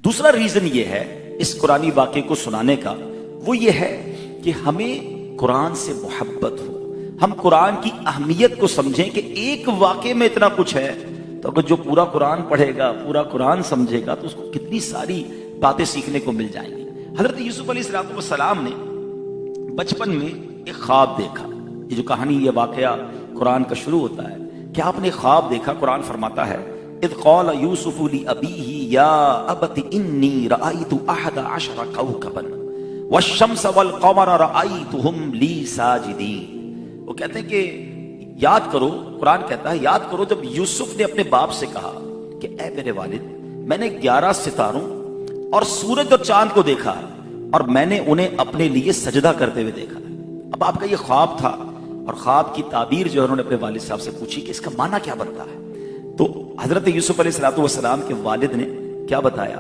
دوسرا ریزن یہ ہے اس قرآنی واقعے کو سنانے کا، وہ یہ ہے کہ ہمیں قرآن سے محبت ہو، ہم قرآن کی اہمیت کو سمجھیں کہ ایک واقعے میں اتنا کچھ ہے، تو اگر جو پورا قرآن پڑھے گا، پورا قرآن سمجھے گا، تو اس کو کتنی ساری باتیں سیکھنے کو مل جائیں گی۔ حضرت یوسف علیہ السلام نے بچپن میں ایک خواب دیکھا۔ یہ جو کہانی، یہ واقعہ قرآن کا شروع ہوتا ہے کہ آپ نے خواب دیکھا۔ قرآن فرماتا ہے اذ قال یوسف لأبیہ یا ابت انی رأیت احد عشر کوکبا والشمس والقمر رأیتہم لی ساجدین۔ وہ کہتے ہیں کہ یاد کرو، قرآن کہتا ہے یاد کرو جب یوسف نے اپنے باپ سے کہا کہ اے میرے والد، میں نے 11 ستاروں اور سورج اور چاند کو دیکھا اور میں نے انہیں اپنے لیے سجدہ کرتے ہوئے دیکھا۔ اب آپ کا یہ خواب تھا اور خواب کی تعبیر جو ہے انہوں نے اپنے والد صاحب سے پوچھی کہ اس کا معنی کیا بنتا ہے، تو حضرت یوسف علیہ السلام کے والد نے کیا بتایا؟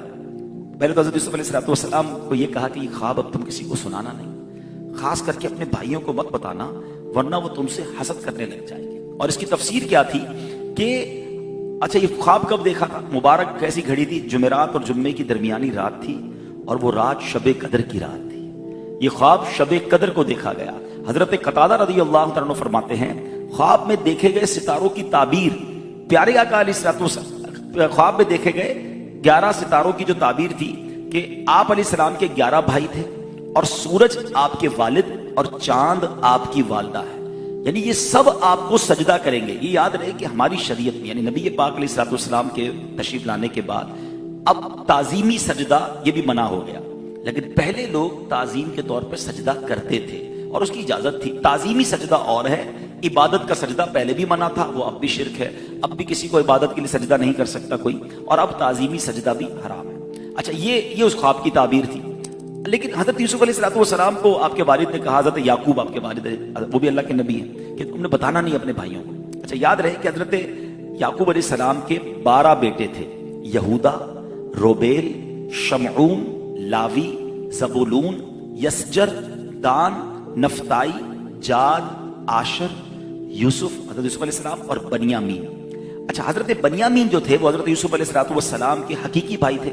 پہلے تو حضرت یوسف علیہ السلام کو یہ کہا کہ یہ خواب اب تم کسی کو سنانا نہیں، خاص کر کے اپنے بھائیوں کو مت بتانا ورنہ وہ تم سے حسد کرنے لگ جائیں گے۔ اور اس کی تفسیر کیا تھی کہ اچھا یہ خواب کب دیکھا تھا؟ مبارک کیسی گھڑی تھی؟ جمعرات اور جمعے کی درمیانی رات تھی اور وہ رات شب قدر کی رات تھی۔ یہ خواب شب قدر کو دیکھا گیا۔ حضرت قتادہ رضی اللہ تعالیٰ عنہ فرماتے ہیں خواب میں دیکھے گئے ستاروں کی تعبیر، پیارے آقا علیہ السلام خواب میں دیکھے گئے 11 ستاروں کی جو تعبیر تھی کہ آپ علیہ السلام کے 11 بھائی تھے اور سورج آپ کے والد اور چاند آپ کی والدہ ہے، یعنی یہ سب آپ کو سجدہ کریں گے۔ یہ یاد رہے کہ ہماری شریعت میں، یعنی نبی پاک علیہ السلام کے تشریف لانے کے بعد اب تعظیمی سجدہ یہ بھی منع ہو گیا، لیکن پہلے لوگ تعظیم کے طور پر سجدہ کرتے تھے اور اس کی اجازت تھی۔ تعظیمی سجدہ اور ہے، عبادت کا سجدہ پہلے بھی منع تھا، وہ اب بھی شرک ہے، اب بھی کسی کو عبادت کے لیے سجدہ نہیں کر سکتا کوئی، اور اب تعظیمی سجدہ بھی حرام ہے۔ اچھا یہ اس خواب کی تعبیر تھی۔ لیکن حضرت یوسف علیہ السلام کو آپ کے والد نے کہا، حضرت یعقوب آپ کے والد وہ بھی اللہ کے نبی ہیں، کہ تم نے بتانا نہیں اپنے بھائیوں کو۔ اچھا یاد رہے کہ حضرت یعقوب علیہ السلام کے 12 بیٹے تھے، یہودا، روبیل، شمعون، لاوی، زبولون، یسجر، دان، نفتائی، جاد، آشر، یوسف، حضرت یوسف علیہ السلام اور بنیامین۔ اچھا حضرت بنیامین جو تھے وہ حضرت یوسف علیہ السلام کے حقیقی بھائی تھے،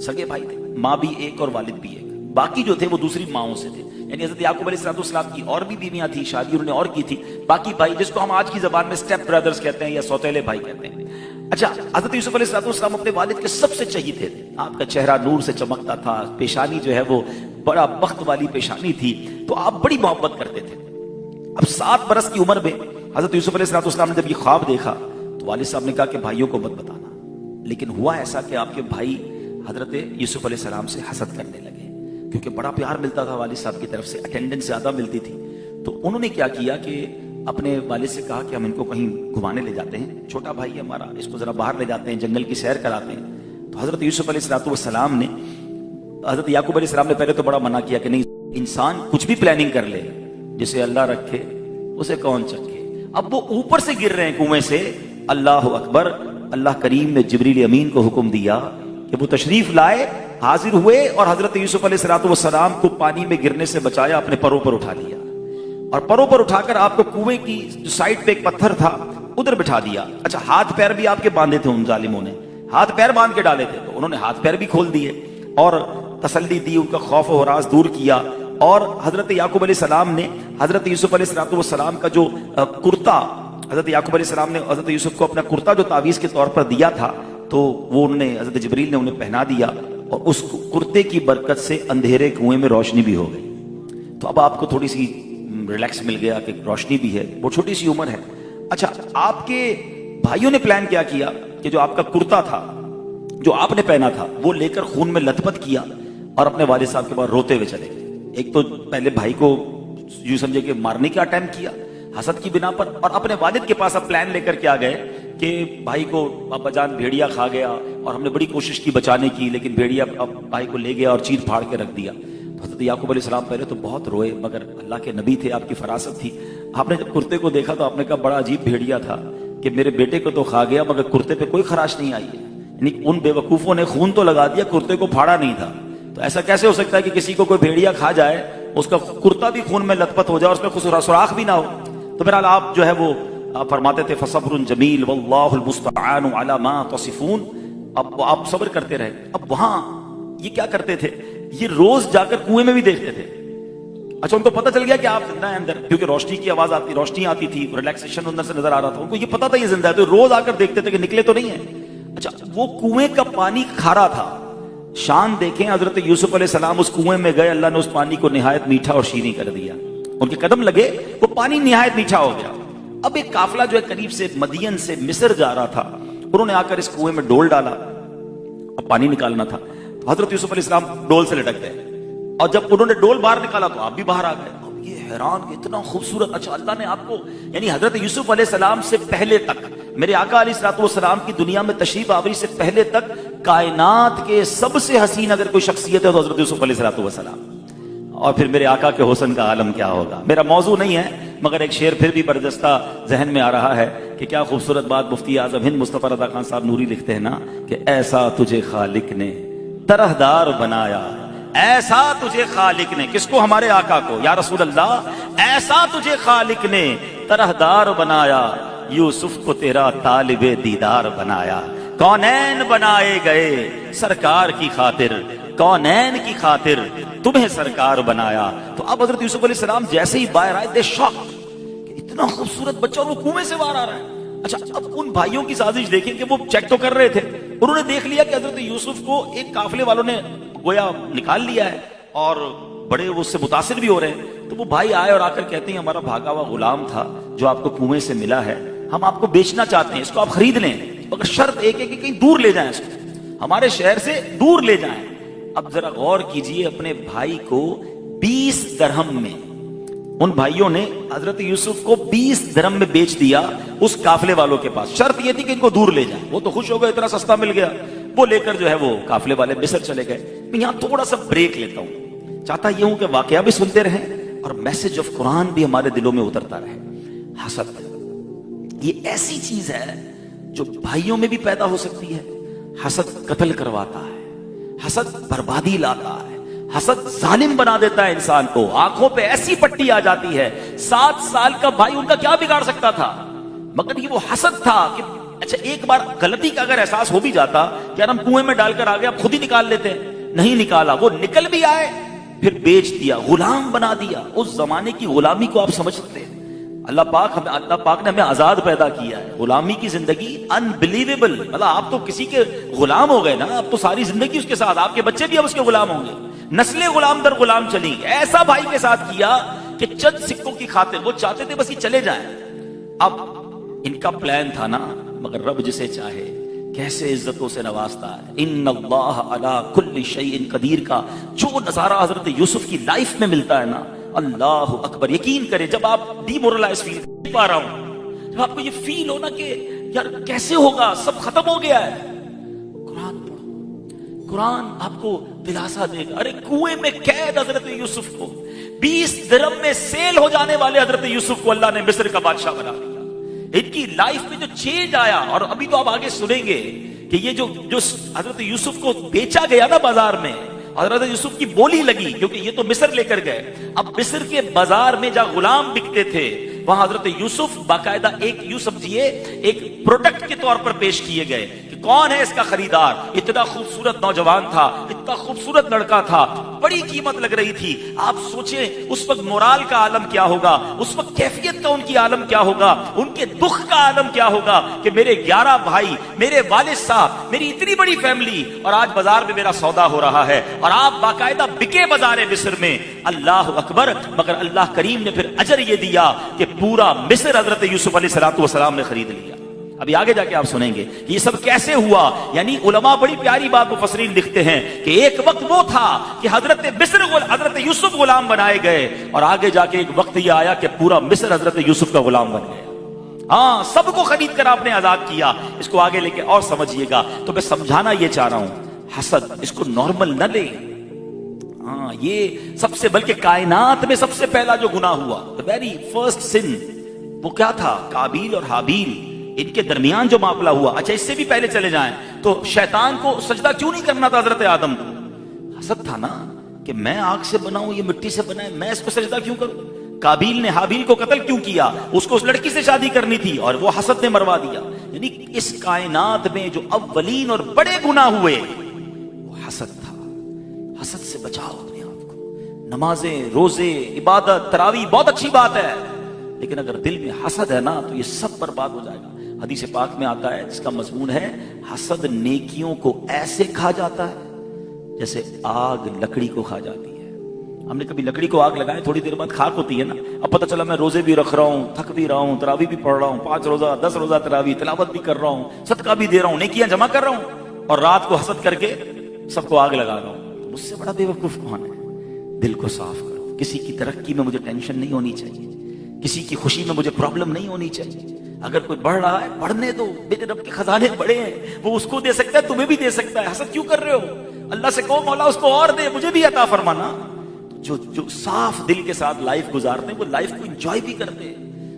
سگے بھائی تھے، ماں بھی ایک اور والد بھی ایک۔ باقی جو تھے وہ دوسری ماؤں سے تھے، یعنی حضرت یعقوب علیہ السلام کی اور بھی بیویاں تھیں، شادی انہوں نے اور کی تھی۔ باقی بھائی جس کو ہم آج کی زبان میں اسٹیپ برادرز کہتے ہیں یا سوتیلے بھائی کہتے ہیں۔ اچھا حضرت یوسف علیہ السلام اپنے والد کے سب سے چہیتے تھے، آپ کا چہرہ نور سے چمکتا تھا، پیشانی جو ہے وہ بڑا بخت والی پیشانی تھی، تو آپ بڑی محبت کرتے تھے۔ اب 7 برس کی عمر میں حضرت یوسف علیہ السلام نے جب یہ خواب دیکھا تو والد صاحب نے کہا کہ بھائیوں کو مت بتانا، لیکن ہوا ایسا کہ آپ کے بھائی حضرت یوسف علیہ السلام سے حسد کرنے لگے، کیونکہ بڑا پیار ملتا تھا والد صاحب کی طرف سے، اٹینڈنس زیادہ ملتی تھی۔ تو انہوں نے کیا کیا کہ اپنے والد سے کہا کہ ہم ان کو کہیں گھمانے لے جاتے ہیں، چھوٹا بھائی ہے ہمارا، اس کو ذرا باہر لے جاتے ہیں، جنگل کی سیر کراتے ہیں۔ تو حضرت یوسف علیہ السلام نے، حضرت یعقوب علیہ السلام نے پہلے تو بڑا منع کیا کہ نہیں، انسان کچھ بھی پلاننگ کر لے، جسے اللہ رکھے اسے کون چکے۔ اب وہ اوپر سے گر رہے ہیں کنویں سے، اللہ اکبر، اللہ کریم نے جبریل امین کو حکم دیا کہ وہ تشریف لائے، حاضر ہوئے اور حضرت یوسف علیہ السلام کو پانی میں گرنے سے بچایا، اپنے پروں پر اٹھا لیا اور پروں پر اٹھا کر آپ کو کنویں کی جو سائڈ پہ ایک پتھر تھا ادھر بٹھا دیا۔ اچھا ہاتھ پیر بھی آپ کے باندھے تھے، ان ظالموں نے ہاتھ پیر باندھ کے ڈالے تھے، تو انہوں نے ہاتھ پیر بھی کھول دیے اور تسلی دی، ان کا خوف و ہراس دور کیا۔ اور حضرت یعقوب علیہ السلام نے حضرت یوسف علیہ السلام کا جو کرتا، حضرت یعقوب علیہ السلام نے حضرت یوسف کو اپنا کرتا جو تعویذ کے طور پر دیا تھا، تو وہ انہوں نے، حضرت جبریل نے انہیں پہنا دیا اور اس کرتے کی برکت سے اندھیرے کنویں میں روشنی بھی ہو گئی۔ تو اب آپ کو تھوڑی سی ریلیکس مل گیا کہ روشنی بھی ہے، وہ چھوٹی سی عمر ہے۔ اچھا آپ کے بھائیوں نے پلان کیا کیا کہ جو آپ کا کرتا تھا جو آپ نے پہنا تھا وہ لے کر خون میں لت پت کیا اور اپنے والد صاحب کے پاس روتے ہوئے چلے گئے۔ ایک تو پہلے بھائی کو یوں سمجھے کہ مارنے کا اٹیمپٹ کیا حسد کی بنا پر، اور اپنے والد کے پاس اب پلان لے کر کے آ گئے کہ بھائی کو ابا جان بھیڑیا کھا گیا اور ہم نے بڑی کوشش کی بچانے کی، لیکن بھیڑیا اب بھائی کو لے گیا اور چیر پھاڑ کے رکھ دیا۔ تو حضرت یعقوب علیہ السلام پہلے تو بہت روئے، مگر اللہ کے نبی تھے، آپ کی فراست تھی، آپ نے جب کرتے کو دیکھا تو آپ نے کہا بڑا عجیب بھیڑیا تھا کہ میرے بیٹے کو تو کھا گیا مگر کرتے پہ کوئی خراش نہیں آئی ہے، یعنی ان بے وقوفوں نے خون تو لگا دیا، کرتے کو پھاڑا نہیں تھا۔ تو ایسا کیسے ہو سکتا ہے کہ کسی کو کوئی بھیڑیا کھا جائے، اس کا کرتا بھی خون میں لت پت ہو جائے اور اس میں سوراخ بھی نہ ہو؟ تو بہرحال آپ جو ہے وہ فرماتے تھے فصبر جمیل واللہ المستعان علی ما تصفون، اب آپ صبر کرتے رہے۔ اب وہاں یہ کیا کرتے تھے, یہ روز جا کر کنویں میں بھی دیکھتے تھے. اچھا ان کو پتہ چل گیا کہ آپ زندہ ہیں اندر, کیونکہ روشنی کی آواز آتی, روشنی آتی تھی, ریلیکسیشن اندر سے نظر آ رہا تھا, ان کو یہ پتا تھا یہ زندہ ہے, تو روز آ کر دیکھتے تھے کہ نکلے تو نہیں ہیں. اچھا وہ کنویں کا پانی کھارا تھا. شان دیکھیں, حضرت یوسف علیہ السلام اس کنویں میں گئے, اللہ نے اس پانی کو نہایت میٹھا اور شیریں کر دیا. ان کے قدم لگے, وہ پانی نہایت میٹھا ہو گیا. اب ایک قافلہ جو ہے قریب سے مدین سے مصر جا رہا تھا, انہوں نے آ کر اس کنویں میں ڈول ڈالا, اب پانی نکالنا تھا. تو حضرت یوسف علیہ السلام ڈول سے لٹک گئے, اور جب انہوں نے ڈول باہر نکالا تو آپ بھی باہر آ گئے. اب یہ حیران کہ اتنا خوبصورت, اچھا اللہ نے آپ کو, یعنی حضرت یوسف علیہ السلام سے پہلے تک, میرے آقا علیہ الصلوۃ والسلام کی دنیا میں تشریف آوری سے پہلے تک کائنات کے سب سے حسین اگر کوئی شخصیت ہے تو حضرت یوسف علیہ الصلوۃ والسلام. اور پھر میرے آقا کے حسن کا عالم کیا ہوگا. میرا موضوع نہیں ہے, مگر ایک شعر پھر بھی برجستہ ذہن میں آ رہا ہے کہ کیا خوبصورت بات مفتی اعظم ہند مصطفیٰ رضا خان صاحب نوری لکھتے ہیں نا, کہ ایسا تجھے خالق نے طرحدار بنایا, ایسا تجھے خالق نے, کس کو, ہمارے آقا کو, یا رسول اللہ, ایسا تجھے خالق نے طرحدار بنایا, یوسف کو تیرا طالب دیدار بنایا. کونین بنائے گئے سرکار کی خاطر, کونین کی خاطر تمہیں سرکار بنایا. تو اب حضرت یوسف علیہ السلام جیسے ہی باہر آئے, دے شاک کہ اتنا خوبصورت بچہ اور وہ کنویں سے باہر آ رہا ہے. اچھا اب ان بھائیوں کی سازش دیکھیں کہ وہ چیک تو کر رہے تھے, انہوں نے دیکھ لیا کہ حضرت یوسف کو ایک قافلے والوں نے گویا نکال لیا ہے اور بڑے وہ اس سے متاثر بھی ہو رہے ہیں. تو وہ بھائی آئے اور آ کر کہتے ہیں ہمارا بھاگا ہوا غلام تھا جو آپ کو کنویں سے ملا ہے, ہم آپ کو بیچنا چاہتے ہیں, اس کو آپ خرید لیں, مگر شرط ایک ہے کہ کہیں دور لے جائیں, اس کو ہمارے شہر سے دور لے جائیں. اب ذرا غور کیجئے, اپنے بھائی کو 20 درہم میں, ان بھائیوں نے حضرت یوسف کو 20 درہم میں بیچ دیا اس قافلے والوں کے پاس. شرط یہ تھی کہ ان کو دور لے جائیں. وہ تو خوش ہو گئے, اتنا سستا مل گیا. وہ لے کر جو ہے وہ قافلے والے مصر چلے گئے. میں یہاں تھوڑا سا بریک لیتا ہوں, چاہتا یہ ہوں کہ واقعہ بھی سنتے رہیں اور میسج آف قرآن بھی ہمارے دلوں میں اترتا رہے. حسد یہ ایسی چیز ہے جو بھائیوں میں بھی پیدا ہو سکتی ہے. حسد قتل کرواتا ہے, حسد بربادی لاتا ہے, حسد ظالم بنا دیتا ہے انسان کو. آنکھوں پہ ایسی پٹی آ جاتی ہے, 7 سال کا بھائی ان کا کیا بگاڑ سکتا تھا, مگر یہ وہ حسد تھا کہ اچھا ایک بار غلطی کا اگر احساس ہو بھی جاتا کہ یار ہم کنویں میں ڈال کر آ گئے, اب خود ہی نکال لیتے, نہیں نکالا, وہ نکل بھی آئے, پھر بیچ دیا, غلام بنا دیا. اس زمانے کی غلامی کو آپ سمجھ سکتے ہیں. اللہ پاک نے ہمیں آزاد پیدا کیا ہے. غلامی کی زندگی انبلیویبل, مطلب آپ تو کسی کے غلام ہو گئے نا, اب تو ساری زندگی اس کے ساتھ, آپ کے بچے بھی اب اس کے غلام ہوں گے, نسلیں غلام در غلام چلی. ایسا بھائی کے ساتھ کیا کہ چند سکوں کی خاطر وہ چاہتے تھے بس یہ چلے جائیں. اب ان کا پلان تھا نا, مگر رب جسے چاہے کیسے عزتوں سے نوازتا ہے. ان اللہ علی کل شیء قدیر کا جو نظارہ حضرت یوسف کی لائف میں ملتا ہے نا, اللہ اکبر. یقین کریں جب آپ ڈی مورلائز فیل کر پا رہا ہوں, جب آپ کو یہ فیل ہونا کہ یار کیسے ہوگا, سب ختم ہو گیا ہے, قرآن پڑھو, قرآن آپ کو دلاسا دے گا. ارے کنویں میں قید حضرت یوسف کو, 20 درہم میں سیل ہو جانے والے حضرت یوسف کو اللہ نے مصر کا بادشاہ بنا دیا. ان کی لائف میں جو چینج آیا, اور ابھی تو آپ آگے سنیں گے کہ یہ جو حضرت یوسف کو بیچا گیا نا بازار میں, حضرت یوسف کی بولی لگی, کیونکہ یہ تو مصر لے کر گئے. اب مصر کے بازار میں جہاں غلام بکتے تھے وہاں حضرت یوسف باقاعدہ ایک یوں سمجھیے ایک پروڈکٹ کے طور پر پیش کیے گئے کہ کون ہے اس کا خریدار. اتنا خوبصورت نوجوان تھا, اتنا خوبصورت لڑکا تھا, بڑی قیمت لگ رہی تھی. آپ سوچیں اس وقت مورال کا عالم کیا ہوگا, اس وقت کیفیت کا ان کی عالم کیا ہوگا, ان کے دکھ کا عالم کیا ہوگا کہ میرے 11 بھائی, میرے والد صاحب, میری اتنی بڑی فیملی, اور آج بازار میں میرا سودا ہو رہا ہے, اور آپ باقاعدہ بکے بازار مصر میں. اللہ اکبر. مگر اللہ کریم نے پھر اجر یہ دیا کہ پورا مصر حضرت یوسف علیہ السلام نے خرید لیا. ابھی آگے جا کے آپ سنیں گے کہ یہ سب کیسے ہوا. یعنی علماء بڑی پیاری بات مفسرین لکھتے ہیں کہ ایک وقت وہ تھا کہ حضرت یوسف غلام بنائے گئے, اور آگے جا کے ایک وقت یہ آیا کہ پورا مصر حضرت یوسف کا غلام بن گیا. ہاں, سب کو خرید کر آپ نے آزاد کیا. اس کو آگے لے کے اور سمجھیے گا. تو میں سمجھانا یہ چاہ رہا ہوں, حسد اس کو نارمل نہ لیں. ہاں, یہ سب سے, بلکہ کائنات میں سب سے پہلا جو گناہ ہوا, ویری فرسٹ سن, وہ کیا تھا, قابیل اور حابیل, ان کے درمیان جو معاملہ ہوا. اچھا اس سے بھی پہلے چلے جائیں تو شیطان کو سجدہ کیوں نہیں کرنا تھا حضرت آدم کو؟ حسد تھا نا کہ میں آگ سے بنا ہوں, یہ مٹی سے بنا ہے, میں اس کو سجدہ کیوں کروں. قابیل نے حابیل کو قتل کیوں کیا, اس کو اس لڑکی سے شادی کرنی تھی اور وہ حسد نے مروا دیا. یعنی اس کائنات میں جو اولین اور بڑے گناہ ہوئے وہ حسد تھا. حسد سے بچاؤ اپنے آپ کو. نمازیں، روزے، عبادت، تراویح بہت اچھی بات ہے، لیکن اگر دل میں حسد ہے نا تو یہ سب برباد ہو جائے گا. حدیث پاک میں آتا ہے جس کا مضمون ہے حسد نیکیوں کو ایسے کھا جاتا ہے جیسے آگ لکڑی کو کھا جاتی ہے. ہم نے کبھی لکڑی کو آگ لگائے، تھوڑی دیر بعد خاک ہوتی ہے نا. اب پتہ چلا میں روزے بھی رکھ رہا ہوں، تھک بھی رہا ہوں، تراویح بھی پڑھ رہا ہوں، 5 روزہ 10 روزہ تراویح، تلاوت بھی کر رہا ہوں، صدقہ بھی دے رہا ہوں، نیکیاں جمع کر رہا ہوں، اور رات کو حسد کر کے سب کو آگ لگا رہا ہوں. تو مجھ سے بڑا بے وقوف کون ہے؟ دل کو صاف کرو. کسی کی ترقی میں مجھے ٹینشن نہیں ہونی چاہیے، کسی کی خوشی میں مجھے پرابلم نہیں ہونی چاہیے. اگر کوئی بڑھ رہا ہے بڑھنے دو، میرے رب کے خزانے بڑے ہیں، وہ اس کو دے سکتا ہے، تمہیں بھی دے سکتا ہے. حسد کیوں کر رہے ہو؟ اللہ سے کہو مولا اس کو اور دے، مجھے بھی عطا فرمانا. جو صاف دل کے ساتھ لائف گزارتے ہیں وہ لائف کو انجوائے بھی کرتے ہیں.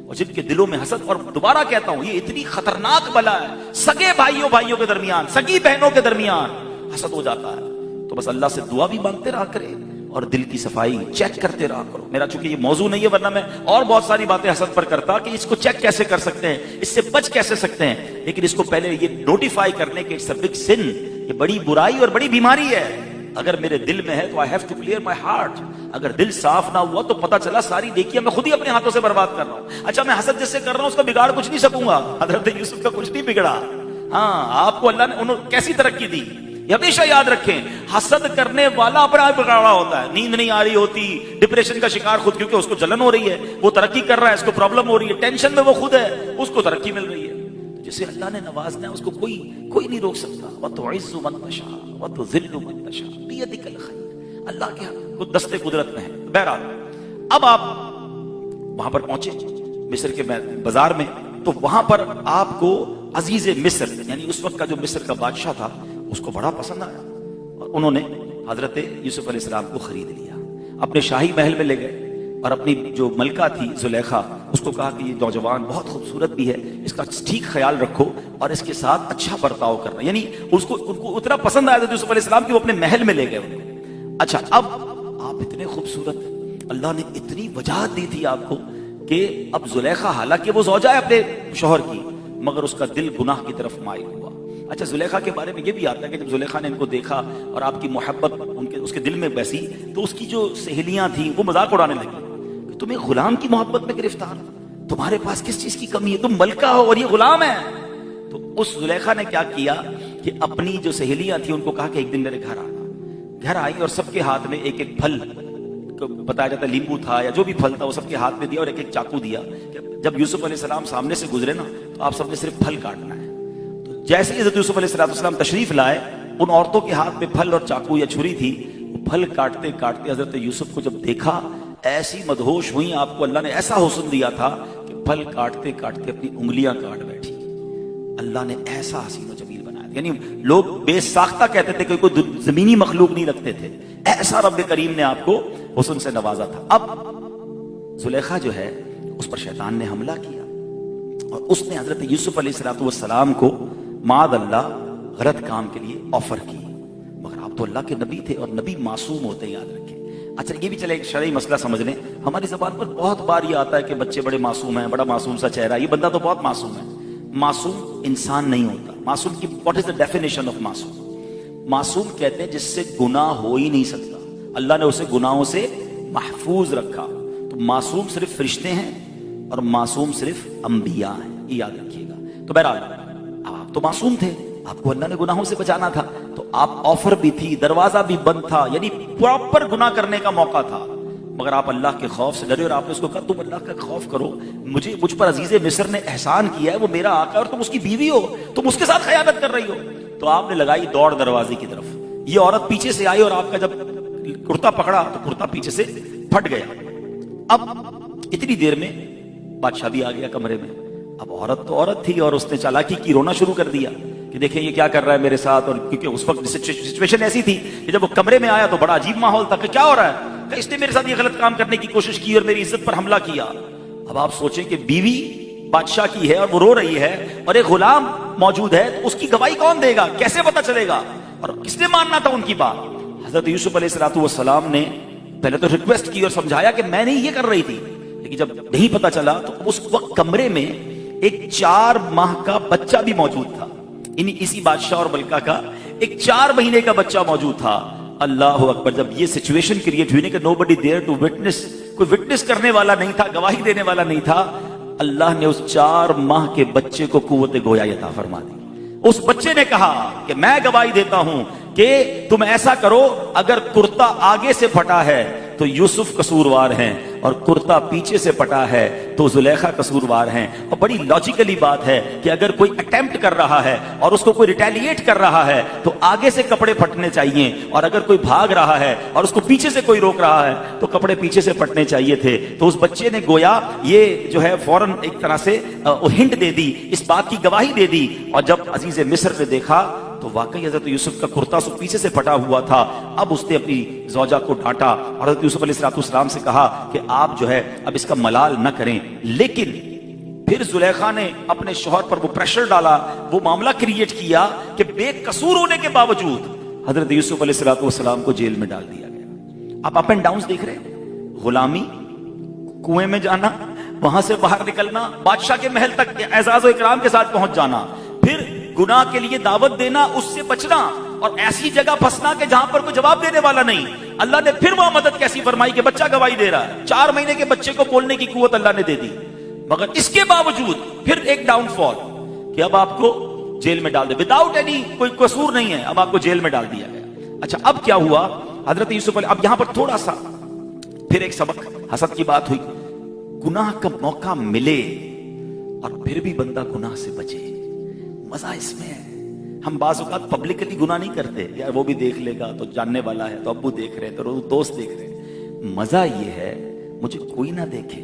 اور جن کے دلوں میں حسد، اور دوبارہ کہتا ہوں یہ اتنی خطرناک بلا ہے، سگے بھائیوں کے درمیان، سگی بہنوں کے درمیان حسد ہو جاتا ہے. تو بس اللہ سے دعا بھی مانگتے رہا کرے اور دل کی صفائی چیک کرتے رہا کرو. میرا چونکہ یہ موضوع نہیں ہے، ورنہ میں اور بہت ساری باتیں حسد پر کرتا کہ اس کو چیک کیسے کر سکتے ہیں، اس سے بچ کیسے سکتے ہیں. لیکن اس کو پہلے یہ نوٹیفائی کرنے کے اٹس اے بگ سن، یہ بڑی برائی اور بڑی بیماری ہے. اگر میرے دل میں ہے تو I have to clear my heart. اگر دل صاف نہ ہوا تو پتہ چلا ساری نیکیاں میں خود ہی اپنے ہاتھوں سے برباد کر رہا ہوں. اچھا میں حسد جس سے کر رہا ہوں اس کا بگاڑ کچھ نہیں سکوں گا. حضرت یوسف کا کچھ نہیں بگڑا. ہاں آپ کو اللہ نے انہوں کیسی ترقی دی یہ ہمیشہ یاد رکھیں. حسد کرنے والا اپنا بگاڑا ہوتا ہے، نیند نہیں آ رہی ہوتی، ڈپریشن کا شکار خود، کیونکہ اس کو جلن ہو رہی ہے، وہ ترقی کر رہا ہے، اس کو پرابلم ہو رہی ہے، ٹینشن میں وہ خود ہے، اس کو ترقی مل رہی ہے. جسے اللہ نے نوازنا ہے اس کو کوئی نہیں روک سکتا. وَتُعِزُّ مَن تَشَاءُ وَتُذِلُّ مَن تَشَاءُ بِيَدِكَ الْخَيْرُ. اللہ کے دستے قدرت میں ہے. بہرحال اب آپ وہاں پر پہنچے مصر کے بازار میں، تو وہاں پر آپ کو عزیز مصر یعنی اس وقت کا جو مصر کا بادشاہ تھا اس کو بڑا پسند آیا، اور انہوں نے حضرت یوسف علیہ السلام کو خرید لیا، اپنے شاہی محل میں لے گئے، اور اپنی جو ملکہ تھی زلیخا اس کو کہا کہ یہ نوجوان بہت خوبصورت بھی ہے، اس کا ٹھیک خیال رکھو اور اس کے ساتھ اچھا برتاؤ کرنا. یعنی ان کو اتنا پسند آیا تھا یوسف علیہ السلام کہ وہ اپنے محل میں لے گئے ان کو. اچھا اب آپ اتنے خوبصورت، اللہ نے اتنی وجاہت دی تھی آپ کو کہ اب زلیخا حالانکہ وہ زوجہ ہے اپنے شوہر کی، مگر اس کا دل گناہ کی طرف مائل ہوا. اچھا زلیخا کے بارے میں یہ بھی آتا ہے کہ جب زلیخا نے ان کو دیکھا اور آپ کی محبت اس کے دل میں بیسی، تو اس کی جو سہیلیاں تھیں وہ مذاق اڑانے لگی کہ تم ایک غلام کی محبت میں گرفتار، تمہارے پاس کس چیز کی کمی ہے، تم ملکہ ہو اور یہ غلام ہے. تو اس زلیخا نے کیا کیا کہ اپنی جو سہیلیاں تھیں ان کو کہا کہ ایک دن میرے گھر آئی اور سب کے ہاتھ میں ایک پھل، بتایا جاتا ہے لیمبو تھا یا جو بھی پھل تھا وہ سب کے ہاتھ میں دیا اور ایک چاقو دیا. جب یوسف علیہ السلام سامنے سے گزرے نا تو آپ سب نے صرف پھل کاٹنا ہے. جیسے حضرت یوسف علیہ السلام تشریف لائے، ان عورتوں کے ہاتھ میں پھل اور چاقو یا چھری تھی. وہ پھل کاٹتے کاٹتے حضرت یوسف کو جب دیکھا ایسی مدہوش ہوئی، آپ کو اللہ نے ایسا حسن دیا تھا کہ پھل کاٹتے کاٹتے اپنی انگلیاں کاٹ بیٹھی. اللہ نے ایسا حسین و جمیل بنایا، یعنی لوگ بے ساختہ کہتے تھے کہ کوئی زمینی مخلوق نہیں رکھتے تھے، ایسا رب کریم نے آپ کو حسن سے نوازا تھا. اب زلیخا جو ہے اس پر شیطان نے حملہ کیا اور اس نے حضرت یوسف علیہ السلام کو معاذ اللہ غلط کام کے لیے آفر کی. مگر آپ تو اللہ کے نبی تھے اور نبی معصوم ہوتے ہیں، یاد رکھیں. اچھا یہ بھی چلے ایک شرعی مسئلہ سمجھ لیں. ہماری زبان پر بہت بار یہ آتا ہے کہ بچے بڑے معصوم ہیں، بڑا معصوم سا چہرہ، یہ بندہ تو بہت معصوم ہے. معصوم انسان نہیں ہوتا. معصوم کی what is the definition of معصوم؟ معصوم کہتے ہیں جس سے گناہ ہو ہی نہیں سکتا، اللہ نے اسے گناہوں سے محفوظ رکھا. تو معصوم صرف فرشتے ہیں اور معصوم صرف انبیاء ہیں، یہ یاد رکھیے گا. تو بہرحال آپ تو معصوم تھے، آپ کو اللہ نے گناہوں سے بچانا تھا، تو آپ آفر بھی تھی، دروازہ بھی بند تھا، یعنی پراپر گناہ کرنے کا موقع تھا. مگر آپ اللہ کے خوف سے ڈرے اور آپ نے اس کو کہا تم اللہ کا خوف کرو، مجھ پر عزیز مصر نے احسان کیا ہے، وہ میرا آقا ہے اور تم اس کی بیوی ہو، تم اس کے ساتھ خیانت کر رہی ہو. تو آپ نے لگائی دوڑ دروازے کی طرف. یہ عورت پیچھے سے آئی اور آپ کا جب کرتا پکڑا تو کرتا پیچھے سے پھٹ گیا. اب اتنی دیر میں بادشاہ بھی آ گیا کمرے میں. اب عورت تو عورت تھی اور اس نے چالاکی کی، رونا شروع کر دیا کہ دیکھیں یہ کیا کر رہا ہے میرے ساتھ. اور کیونکہ اس وقت سچویشن ایسی تھی کہ جب وہ کمرے میں آیا تو بڑا عجیب ماحول تھا کہ کیا ہو رہا ہے، کہ اس نے میرے ساتھ یہ غلط کام کرنے کی کوشش کی اور میری عزت پر حملہ کیا. اب آپ سوچیں کہ بیوی بادشاہ کی ہے اور وہ رو رہی ہے اور ایک غلام موجود ہے، تو اس کی گواہی کون دے گا، کیسے پتا چلے گا، اور کس نے ماننا تھا ان کی بات. حضرت یوسف علیہ السلام نے پہلے تو ریکویسٹ کی اور سمجھایا کہ میں نہیں یہ کر رہی تھی، لیکن جب نہیں پتا چلا تو اس وقت کمرے میں ایک 4 ماہ کا بچہ بھی موجود تھا. اسی بادشاہ اور ملکہ کا ایک 4 مہینے کا بچہ موجود تھا. اللہ اکبر. جب یہ سچویشن کریٹ ہوئی نا کہ nobody there to witness, کوئی وٹنس کرنے والا نہیں تھا, گواہی دینے والا نہیں تھا, اللہ نے اس 4 ماہ کے بچے کو قوت گویا عطا فرما دی. اس بچے نے کہا کہ میں گواہی دیتا ہوں کہ تم ایسا کرو, اگر کرتا آگے سے پھٹا ہے تو یوسف قصوروار ہیں, اور کرتا پیچھے سے پٹا ہے تو زلیخا قصوروار ہیں. اور بڑی لاجیکلی بات ہے کہ اگر کوئی اٹیمپٹ کر رہا ہے اور اس کو کوئی ریٹیلیٹ کر رہا ہے تو آگے سے کپڑے پھٹنے چاہیے, اور اگر کوئی بھاگ رہا ہے اور اس کو پیچھے سے کوئی روک رہا ہے تو کپڑے پیچھے سے پھٹنے چاہیے تھے. تو اس بچے نے گویا یہ جو ہے فوراً ایک طرح سے ہنٹ دے دی, اس بات کی گواہی دے دی. اور جب عزیز مصر نے دیکھا تو واقعی حضرت یوسف کا کرتا سو پیچھے سے پھٹا ہوا تھا. اب اس نے اپنی زوجہ کو ڈانٹا اور حضرت یوسف علیہ السلام سے کہا کہ آپ جو ہے اب اس کا ملال نہ کریں. لیکن پھر زلیخا نے اپنے شوہر پر وہ پریشر ڈالا, وہ معاملہ کریٹ کیا کہ بے قصور ہونے کے باوجود حضرت یوسف علیہ السلام کو جیل میں ڈال دیا گیا. آپ اپ اینڈ ڈاؤنز دیکھ رہے ہیں, غلامی, کنویں میں جانا, وہاں سے باہر نکلنا, بادشاہ کے محل تک اعزاز و اکرام کے ساتھ پہنچ جانا, پھر گناہ کے لیے دعوت دینا, اس سے بچنا, اور ایسی جگہ پھنسنا کہ جہاں پر کوئی جواب دینے والا نہیں. اللہ نے پھر وہ مدد کیسی فرمائی کہ بچہ گواہی دے رہا ہے, 4 مہینے کے بچے کو بولنے کی قوت اللہ نے دے دی. مگر اس کے باوجود پھر ایک ڈاؤن فال کہ اب آپ کو جیل میں ڈال دے, وداؤٹ اینی, کوئی قصور نہیں ہے, اب آپ کو جیل میں ڈال دیا گیا. اچھا اب کیا ہوا حضرت یوسف علیہ, اب یہاں پر تھوڑا سا پھر ایک سبق, حسد کی بات ہوئی. گناہ کا موقع ملے اور پھر بھی بندہ گناہ سے بچے, مزہ اس میں ہے. ہم بعض اوقات پبلکلی گناہ نہیں کرتے, یار وہ بھی دیکھ لے گا تو جاننے والا ہے, تو ابو دیکھ رہے ہیں تو دوست دیکھ رہے ہیں. مزہ یہ ہے مجھے کوئی نہ دیکھے,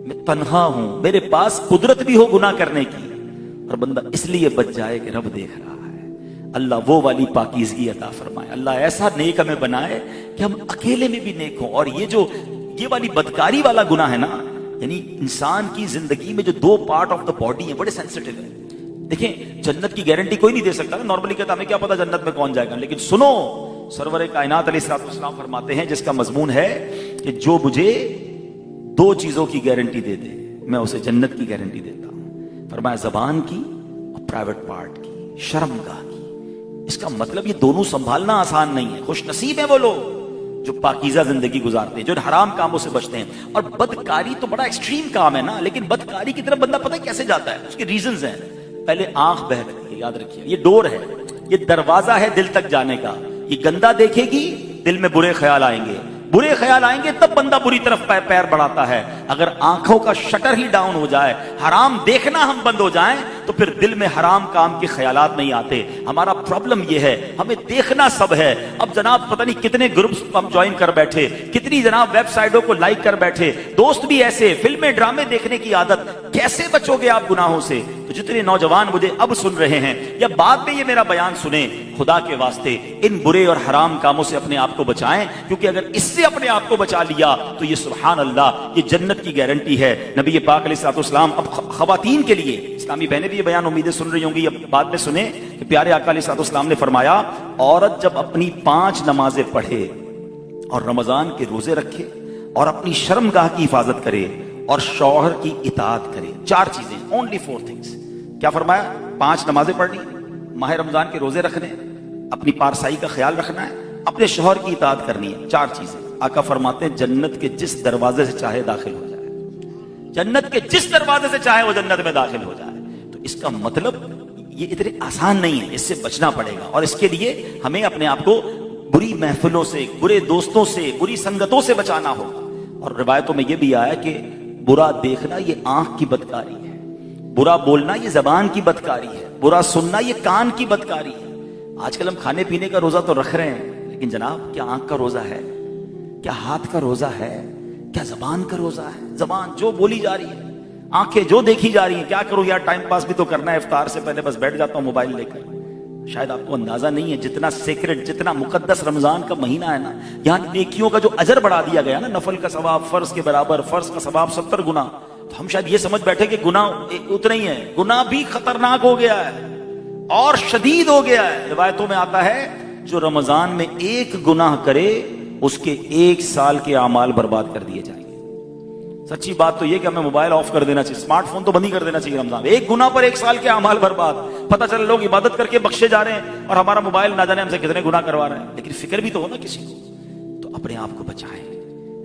میں تنہا ہوں, میرے پاس قدرت بھی ہو گناہ کرنے کی, اور بندہ اس لیے بچ جائے کہ رب دیکھ رہا ہے. اللہ وہ والی پاکیزگی عطا فرمائے, اللہ ایسا نیک ہمیں بنائے کہ ہم اکیلے میں بھی نیک ہوں. اور یہ والی بدکاری والا گناہ ہے نا, یعنی انسان کی زندگی میں جو 2 پارٹ آف دا باڈی ہیں بڑے سینسٹیو ہیں. دیکھیں جنت کی گارنٹی کوئی نہیں دے سکتا, نارملی کہتا ہمیں کیا پتا جنت میں کون جائے گا, لیکن سنو سرور کائنات علیہ السلام فرماتے ہیں جس کا مضمون ہے کہ جو مجھے 2 چیزوں کی گارنٹی دے دے میں اسے جنت کی گارنٹی دیتا ہوں. فرمایا زبان کی اور پرائیویٹ پارٹ کی, شرمگاہ کی. اس کا مطلب یہ دونوں سنبھالنا آسان نہیں ہے. خوش نصیب ہیں وہ لوگ جو پاکیزہ زندگی گزارتے ہیں, جو حرام کاموں سے بچتے ہیں. اور بدکاری تو بڑا ایکسٹریم کام ہے نا, لیکن بدکاری کی طرف بندہ پتہ کیسے جاتا ہے, اس کے ریزنز ہیں. پہلے آنکھ بہکتی ہے, یاد رکھیے یہ ڈور ہے, یہ دروازہ ہے دل تک جانے کا. یہ گندا دیکھے گی دل میں برے خیال آئیں گے, برے خیال آئیں گے تب بندہ بری طرف پیر بڑھاتا ہے. اگر آنکھوں کا شٹر ہی ڈاؤن ہو جائے, حرام دیکھنا ہم بند ہو جائیں, تو پھر دل میں حرام کام کے خیالات نہیں آتے. ہمارا پرابلم یہ ہے, ہمیں دیکھنا سب ہے. اب جناب پتہ نہیں کتنے گروپس ہم جوائن کر بیٹھے, کتنی جناب ویب سائٹوں کو لائک کر بیٹھے, دوست بھی ایسے, فلمیں ڈرامے دیکھنے کی عادت. کیسے بچو گے آپ گناہوں سے؟ تو جتنے نوجوان مجھے اب سن رہے ہیں یا بعد میں یہ میرا بیان سنیں, خدا کے واسطے ان برے اور حرام کاموں سے اپنے آپ کو بچائیں, کیونکہ اگر اس سے اپنے آپ کو بچا لیا تو یہ سبحان اللہ یہ جنت کی گارنٹی ہے. نبی پاک علیہ السلام اب خواتین کے لیے, اسلامی بہنیں بھی یہ بیان امیدیں سن رہی ہوں گی, اب بعد میں سنیں کہ پیارے آقا علیہ السلام نے فرمایا عورت جب اپنی 5 نمازیں پڑھے اور رمضان کے روزے رکھے اور اپنی شرمگاہ کی حفاظت کرے اور شوہر کی اطاعت کرے, 4 چیزیں, only 4 things. کیا فرمایا؟ 5 نمازیں پڑھنی, ماہ رمضان کے روزے رکھنے, اپنی پارسائی کا خیال رکھنا ہے, اپنے شوہر کی اطاعت کرنی ہے. 4 چیزیں. آقا فرماتے ہیں جنت کے جس دروازے سے چاہے داخل ہو جائے, جنت کے جس دروازے سے چاہے وہ جنت میں داخل ہو جائے. تو اس کا مطلب یہ اتنے آسان نہیں ہے, اس سے بچنا پڑے گا. اور اس کے لیے ہمیں اپنے آپ کو بری محفلوں سے, برے دوستوں سے, بری سنگتوں سے بچانا ہوگا. اور روایتوں میں یہ بھی آیا کہ برا دیکھنا یہ آنکھ کی بدکاری ہے, برا بولنا یہ زبان کی بدکاری ہے, برا سننا یہ کان کی بدکاری ہے. آج کل ہم کھانے پینے کا روزہ تو رکھ رہے ہیں, لیکن جناب کیا آنکھ کا روزہ ہے, کیا ہاتھ کا روزہ ہے, کیا زبان کا روزہ ہے؟ زبان جو بولی جا رہی ہے, آنکھیں جو دیکھی جا رہی ہیں. کیا کروں یار, ٹائم پاس بھی تو کرنا ہے, افطار سے پہلے بس بیٹھ جاتا ہوں موبائل لے کر. شاید آپ کو اندازہ نہیں ہے جتنا سیکرٹ, جتنا مقدس رمضان کا مہینہ ہے نا, یہاں نیکیوں کا جو اجر بڑھا دیا گیا نا, نفل کا ثواب فرض کے برابر, فرض کا ثواب 70 گنا. تو ہم شاید یہ سمجھ بیٹھے کہ گناہ اتنا ہی ہے, گناہ بھی خطرناک ہو گیا ہے اور شدید ہو گیا ہے. روایتوں میں آتا ہے جو رمضان میں 1 گناہ کرے اس کے 1 سال کے اعمال برباد کر دیے جائیں گے. سچی بات تو یہ کہ ہمیں موبائل آف کر دینا چاہیے, اسمارٹ فون تو بند ہی کر دینا چاہیے رمضان. 1 گناہ پر 1 سال کے اعمال برباد. پتہ چلا لوگ عبادت کر کے بخشے جا رہے ہیں اور ہمارا موبائل نہ جانے ہم سے کتنے گناہ کروا رہے ہیں. لیکن فکر بھی تو ہو نا کسی کو. تو اپنے آپ کو بچائیں.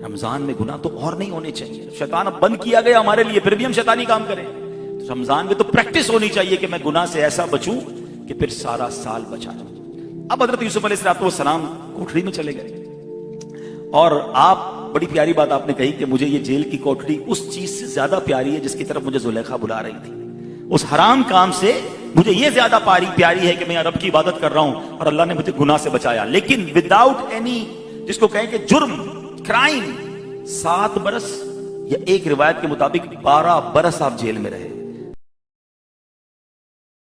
رمضان میں گناہ تو اور نہیں ہونے چاہیے. شیطان اب بند کیا گیا ہمارے لیے, پھر بھی ہم شیطانی کام کریں. تو رمضان میں تو پریکٹس ہونی چاہیے کہ میں گناہ سے ایسا بچوں کہ پھر سارا سال بچا جاؤں. اب حضرت یوسف علیہ السلام کوٹھڑی میں چلے گئے, اور آپ بڑی پیاری بات آپ نے کہی کہ مجھے یہ جیل کی کوٹھڑی اس چیز سے زیادہ پیاری ہے جس کی طرف مجھے زلیخا بلا رہی تھی. اس حرام کام سے مجھے یہ زیادہ پیاری ہے کہ میں رب کی عبادت کر رہا ہوں اور اللہ نے مجھے گناہ سے بچایا. لیکن وداؤٹ اینی, جس کو کہیں کہ جرم, کرائم, 7 برس یا ایک روایت کے مطابق 12 برس آپ جیل میں رہے.